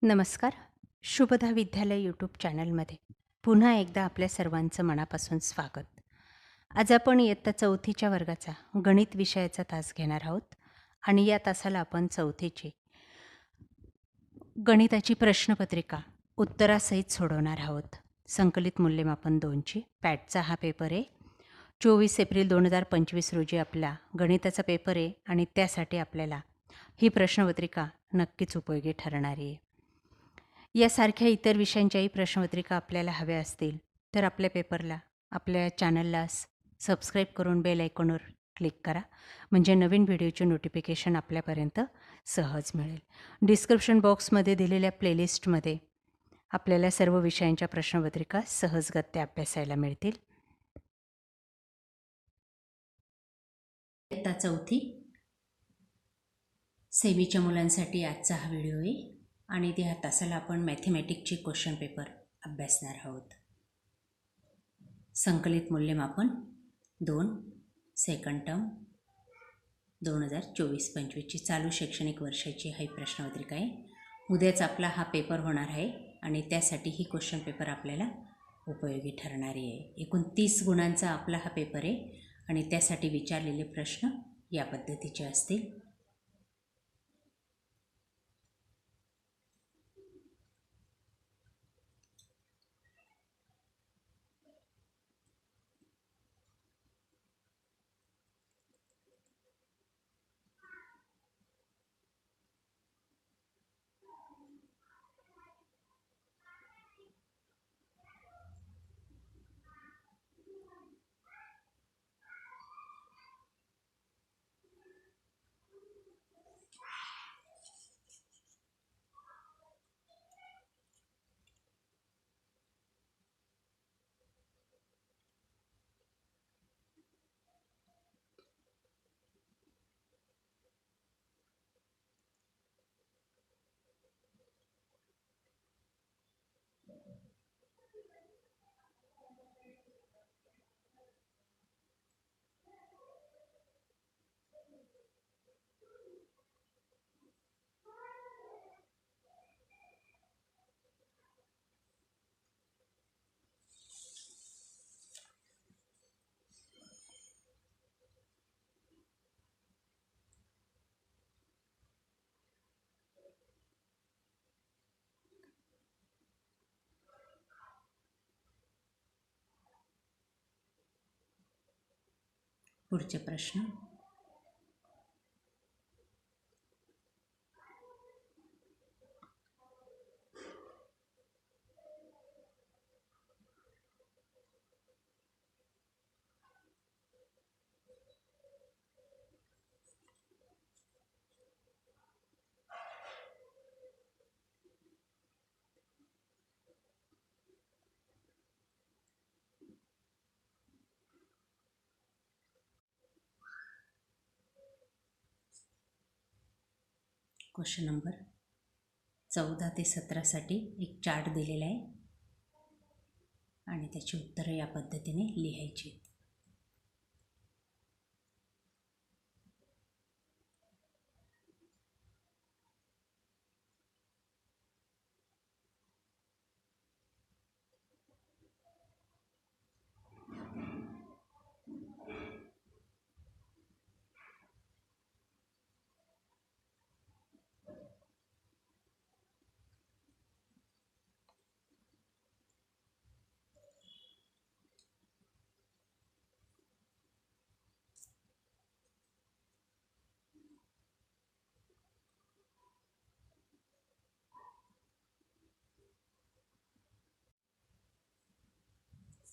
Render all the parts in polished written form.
नमस्कार. शुभदा विद्यालय यूट्यूब चॅनलमध्ये पुन्हा एकदा आपल्या सर्वांचं मनापासून स्वागत. आज आपण इयत्ता 4थीच्या वर्गाचा गणित विषयाचा तास घेणार आहोत आणि या तासाला आपण 4थीची गणिताची प्रश्नपत्रिका उत्तरासहित सोडवणार आहोत. संकलित मूल्यमापन 2ची पॅटचा हा पेपर आहे. 24 एप्रिल 2025 रोजी आपला गणिताचा पेपर आहे आणि त्यासाठी आपल्याला ही प्रश्नपत्रिका नक्कीच उपयोगी ठरणारी आहे. यासारख्या इतर विषयांच्याही प्रश्नपत्रिका आपल्याला हव्या असतील तर आपल्या पेपरला, आपल्या चॅनलला सबस्क्राईब करून बेल आयकॉनवर क्लिक करा, म्हणजे नवीन व्हिडिओचे नोटिफिकेशन आपल्यापर्यंत सहज मिळेल. डिस्क्रिप्शन बॉक्समध्ये दिलेल्या प्लेलिस्टमध्ये आपल्याला सर्व विषयांच्या प्रश्नपत्रिका सहजगत्या अभ्यासायला मिळतील. इयत्ता 4थी सेमीच्या मुलांसाठी आजचा हा व्हिडिओ आहे आणि त्या तासाला आपण मॅथमॅटिकचे क्वेश्चन पेपर अभ्यासणार आहोत. संकलित मूल्यमापन 2 सेकंड टर्म 2024-25ची चालू शैक्षणिक वर्षाची ही प्रश्नपत्रिका आहे. उद्याच आपला हा पेपर होणार आहे आणि त्यासाठी ही क्वेश्चन पेपर आपल्याला उपयोगी ठरणारी आहे. एकूण 30 गुणांचा आपला हा पेपर आहे आणि त्यासाठी विचारलेले प्रश्न या पद्धतीचे असतील. पुढचे प्रश्न. क्वेश्चन नंबर 14 ते 17साठी एक चार्ट दिलेला आहे आणि त्याची उत्तरं या पद्धतीने लिहायची.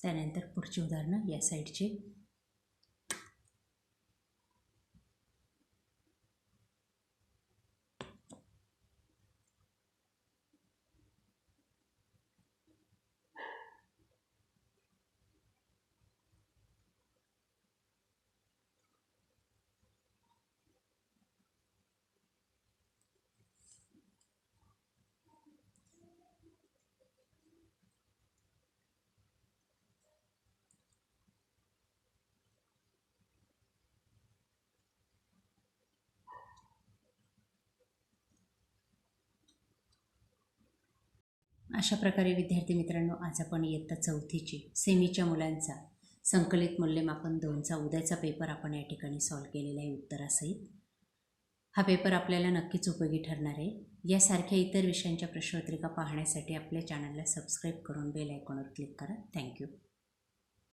त्यानंतर पुढची उदाहरणं या साईडची. अशा प्रकारे विद्यार्थी मित्रांनो, आज आपण इयत्ता चौथीची सेमीच्या मुलांचा संकलित मूल्यमापन 2चा उद्याचा पेपर आपण या ठिकाणी सॉल्व केलेला आहे उत्तरासहित. हा पेपर आपल्याला नक्कीच उपयोगी ठरणार आहे. यासारख्या इतर विषयांच्या प्रश्नपत्रिका पाहण्यासाठी आपल्या चॅनलला सबस्क्राईब करून बेल आयकॉनवर क्लिक करा. थँक्यू.